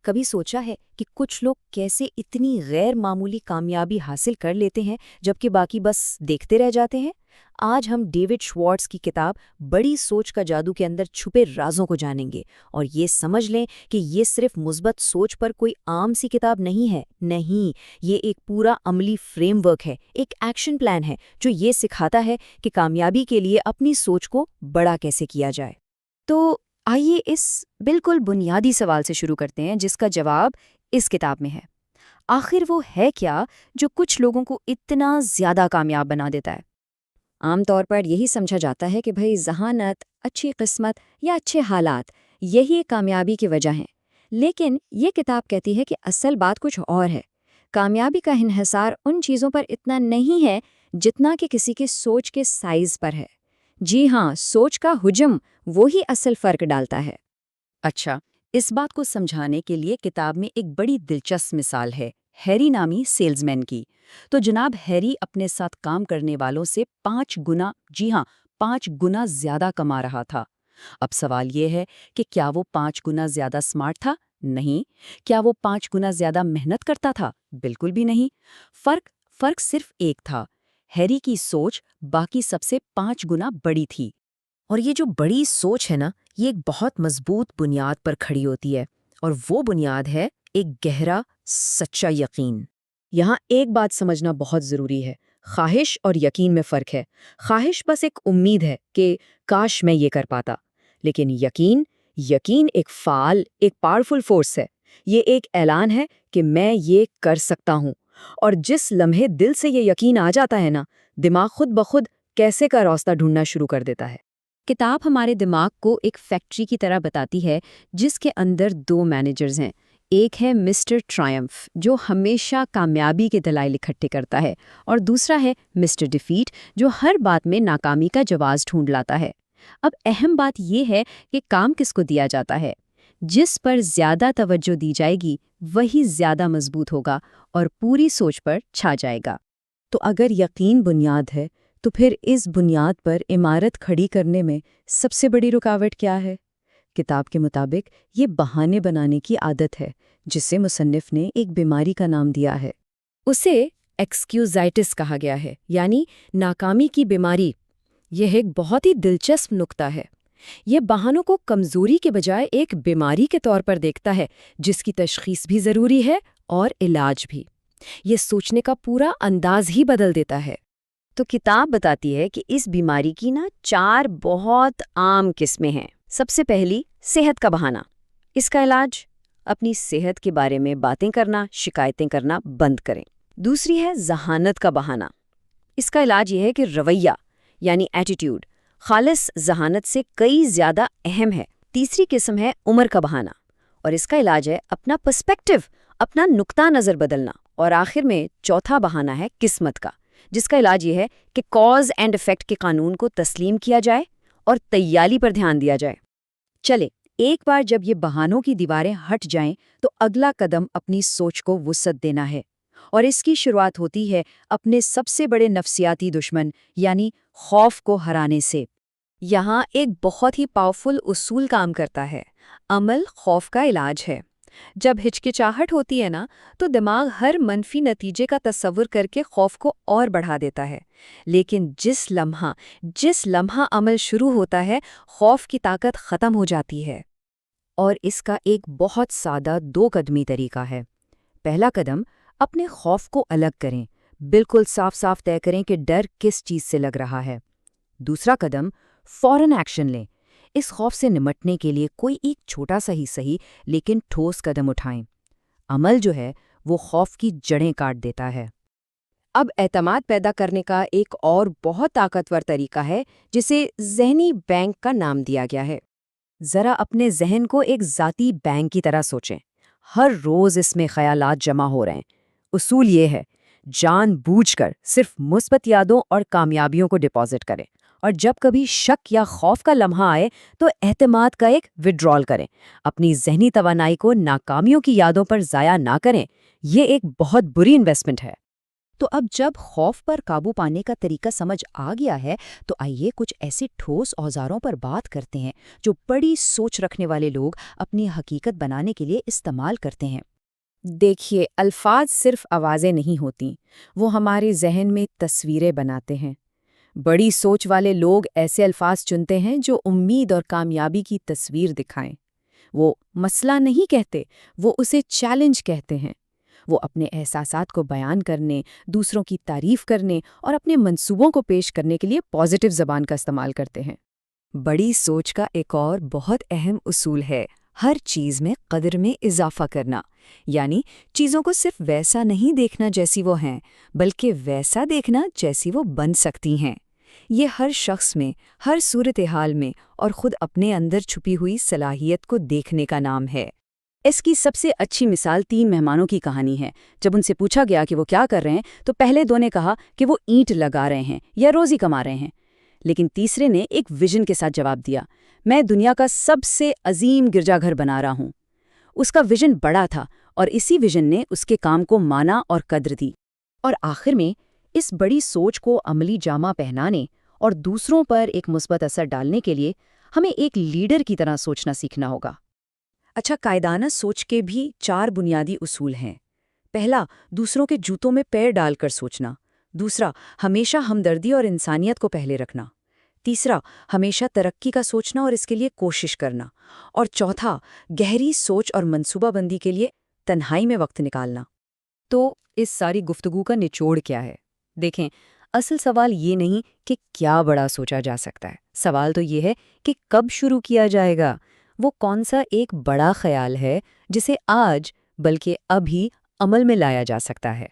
کبھی سوچا ہے کہ کچھ لوگ کیسے اتنی غیر معمولی کامیابی حاصل کر لیتے ہیں جبکہ باقی بس دیکھتے رہ جاتے ہیں؟ آج ہم ڈیوڈ شوارٹز کی کتاب بڑی سوچ کا جادو کے اندر چھپے رازوں کو جانیں گے اور یہ سمجھ لیں کہ یہ صرف مثبت سوچ پر کوئی عام سی کتاب نہیں ہے، نہیں، یہ ایک پورا عملی فریم ورک ہے، ایک ایکشن پلان ہے جو یہ سکھاتا ہے کہ کامیابی کے لیے اپنی سوچ کو بڑا کیسے کیا جائے۔ تو آئیے اس بالکل بنیادی سوال سے شروع کرتے ہیں جس کا جواب اس کتاب میں ہے۔ آخر وہ ہے کیا جو کچھ لوگوں کو اتنا زیادہ کامیاب بنا دیتا ہے؟ عام طور پر یہی سمجھا جاتا ہے کہ بھئی ذہانت، اچھی قسمت یا اچھے حالات یہی کامیابی کی وجہ ہیں، لیکن یہ کتاب کہتی ہے کہ اصل بات کچھ اور ہے۔ کامیابی کا انحصار ان چیزوں پر اتنا نہیں ہے جتنا کہ کسی کے سوچ کے سائز پر ہے۔ جی ہاں، سوچ کا حجم وہی اصل فرق ڈالتا ہے۔ اچھا، اس بات کو سمجھانے کے لیے کتاب میں ایک بڑی دلچسپ مثال ہے ہیری نامی سیلزمین کی۔ تو جناب ہیری اپنے ساتھ کام کرنے والوں سے 5 گنا، جی ہاں 5 گنا زیادہ کما رہا تھا۔ اب سوال یہ ہے کہ کیا وہ 5 گنا زیادہ سمارٹ تھا؟ نہیں۔ کیا وہ 5 گنا زیادہ محنت کرتا تھا؟ بالکل بھی نہیں۔ فرق صرف ایک تھا، ہیری کی سوچ باقی سب سے 5 گنا بڑی تھی۔ اور یہ جو بڑی سوچ ہے نا، یہ ایک بہت مضبوط بنیاد پر کھڑی ہوتی ہے، اور وہ بنیاد ہے ایک گہرا سچا یقین۔ یہاں ایک بات سمجھنا بہت ضروری ہے، خواہش اور یقین میں فرق ہے۔ خواہش بس ایک امید ہے کہ کاش میں یہ کر پاتا، لیکن یقین ایک فعال، ایک پاورفل فورس ہے۔ یہ ایک اعلان ہے کہ میں یہ کر سکتا ہوں، اور جس لمحے دل سے یہ یقین آ جاتا ہے نا، دماغ خود بخود کیسے کا راستہ ڈھونڈنا شروع کر دیتا ہے۔ کتاب ہمارے دماغ کو ایک فیکٹری کی طرح بتاتی ہے جس کے اندر 2 مینیجرز ہیں۔ ایک ہے مسٹر ٹرائمف جو ہمیشہ کامیابی کے دلائل اکٹھے کرتا ہے، اور دوسرا ہے مسٹر ڈیفیٹ جو ہر بات میں ناکامی کا جواز ڈھونڈ لاتا ہے۔ اب اہم بات یہ ہے کہ کام کس کو دیا جاتا ہے۔ جس پر زیادہ توجہ دی جائے گی وہی زیادہ مضبوط ہوگا اور پوری سوچ پر چھا جائے گا۔ تو اگر یقین بنیاد ہے تو پھر اس بنیاد پر عمارت کھڑی کرنے میں سب سے بڑی رکاوٹ کیا ہے؟ کتاب کے مطابق یہ بہانے بنانے کی عادت ہے، جسے مصنف نے ایک بیماری کا نام دیا ہے۔ اسے ایکسکیوزائٹس کہا گیا ہے، یعنی ناکامی کی بیماری۔ یہ ایک بہت ہی دلچسپ نکتہ ہے۔ یہ بہانوں کو کمزوری کے بجائے ایک بیماری کے طور پر دیکھتا ہے جس کی تشخیص بھی ضروری ہے اور علاج بھی۔ یہ سوچنے کا پورا انداز ہی بدل دیتا ہے۔ تو کتاب بتاتی ہے کہ اس بیماری کی 4 بہت عام قسمیں ہیں۔ سب سے پہلی، صحت کا بہانہ۔ اس کا علاج، اپنی صحت کے بارے میں باتیں کرنا، شکایتیں کرنا بند کریں۔ دوسری ہے ذہانت کا بہانہ۔ اس کا علاج یہ ہے کہ رویہ، یعنی ایٹیٹیوڈ، خالص ذہانت سے کئی زیادہ اہم ہے۔ تیسری قسم ہے عمر کا بہانہ، اور اس کا علاج ہے اپنا پرسپیکٹیو، اپنا نقطہ نظر بدلنا۔ اور آخر میں چوتھا بہانہ ہے قسمت کا، جس کا علاج یہ ہے کہ کاز اینڈ افیکٹ کے قانون کو تسلیم کیا جائے اور تیالی پر دھیان دیا جائے۔ چلے، ایک بار جب یہ بہانوں کی دیواریں ہٹ جائیں تو اگلا قدم اپنی سوچ کو وسعت دینا ہے، اور اس کی شروعات ہوتی ہے اپنے سب سے بڑے نفسیاتی دشمن یعنی خوف کو ہرانے سے۔ یہاں ایک بہت ہی پاورفل اصول کام کرتا ہے، عمل خوف کا علاج ہے۔ جب ہچکچاہٹ ہوتی ہے نا، تو دماغ ہر منفی نتیجے کا تصور کر کے خوف کو اور بڑھا دیتا ہے، لیکن جس لمحہ عمل شروع ہوتا ہے، خوف کی طاقت ختم ہو جاتی ہے۔ اور اس کا ایک بہت سادہ 2 قدمی طریقہ ہے۔ پہلا قدم، اپنے خوف کو الگ کریں، بالکل صاف طے کریں کہ ڈر کس چیز سے لگ رہا ہے۔ دوسرا قدم، فوراً ایکشن لیں۔ اس خوف سے نمٹنے کے لیے کوئی ایک چھوٹا سا ہی صحیح لیکن ٹھوس قدم اٹھائیں۔ عمل جو ہے وہ خوف کی جڑیں کاٹ دیتا ہے۔ اب اعتماد پیدا کرنے کا ایک اور بہت طاقتور طریقہ ہے جسے ذہنی بینک کا نام دیا گیا ہے۔ ذرا اپنے ذہن کو ایک ذاتی بینک کی طرح سوچیں۔ ہر روز اس میں خیالات جمع ہو رہے ہیں۔ اصول یہ ہے، جان بوجھ کر صرف مثبت یادوں اور کامیابیوں کو ڈپازٹ کریں، اور جب کبھی شک یا خوف کا لمحہ آئے تو اعتماد کا ایک وڈرال کریں۔ اپنی ذہنی توانائی کو ناکامیوں کی یادوں پر ضائع نہ کریں، یہ ایک بہت بری انویسٹمنٹ ہے۔ تو اب جب خوف پر قابو پانے کا طریقہ سمجھ آ گیا ہے تو آئیے کچھ ایسے ٹھوس اوزاروں پر بات کرتے ہیں جو بڑی سوچ رکھنے والے لوگ اپنی حقیقت بنانے کے لیے استعمال کرتے ہیں۔ دیکھیے، الفاظ صرف آوازیں نہیں ہوتی، وہ ہمارے ذہن میں تصویریں بناتے ہیں۔ بڑی سوچ والے لوگ ایسے الفاظ چنتے ہیں جو امید اور کامیابی کی تصویر دکھائیں۔ وہ مسئلہ نہیں کہتے، وہ اسے چیلنج کہتے ہیں۔ وہ اپنے احساسات کو بیان کرنے، دوسروں کی تعریف کرنے اور اپنے منصوبوں کو پیش کرنے کے لیے پازیٹیو زبان کا استعمال کرتے ہیں۔ بڑی سوچ کا ایک اور بہت اہم اصول ہے ہر چیز میں قدر میں اضافہ کرنا، یعنی چیزوں کو صرف ویسا نہیں دیکھنا جیسی وہ ہیں، بلکہ ویسا دیکھنا جیسی وہ بن سکتی ہیں۔ یہ ہر شخص میں، ہر صورتحال میں اور خود اپنے اندر چھپی ہوئی صلاحیت کو دیکھنے کا نام ہے۔ اس کی سب سے اچھی مثال 3 مہمانوں کی کہانی ہے۔ جب ان سے پوچھا گیا کہ وہ کیا کر رہے ہیں تو پہلے 2 نے کہا کہ وہ اینٹ لگا رہے ہیں یا روزی کما رہے ہیں، لیکن تیسرے نے ایک ویژن کے ساتھ جواب دیا، میں دنیا کا سب سے عظیم گرجا گھر بنا رہا ہوں۔ اس کا ویژن بڑا تھا اور اسی ویژن نے اس کے کام کو مانا اور قدر دی۔ اور آخر میں اس بڑی سوچ کو عملی جامہ پہنانے اور دوسروں پر ایک مثبت اثر ڈالنے کے لیے ہمیں ایک لیڈر کی طرح سوچنا سیکھنا ہوگا۔ اچھا، قائدانہ سوچ کے بھی 4 بنیادی اصول ہیں۔ پہلا، دوسروں کے جوتوں میں پیر ڈال کر سوچنا۔ دوسرا، ہمیشہ ہمدردی اور انسانیت کو پہلے رکھنا۔ تیسرا، ہمیشہ ترقی کا سوچنا اور اس کے لیے کوشش کرنا۔ اور چوتھا، گہری سوچ اور منصوبہ بندی کے لیے تنہائی میں وقت نکالنا۔ تو اس ساری گفتگو کا نچوڑ کیا ہے؟ دیکھیں، اصل سوال یہ نہیں کہ کیا بڑا سوچا جا سکتا ہے، سوال تو یہ ہے کہ کب شروع کیا جائے گا۔ وہ کون سا ایک بڑا خیال ہے جسے آج بلکہ ابھی عمل میں لایا جا سکتا ہے؟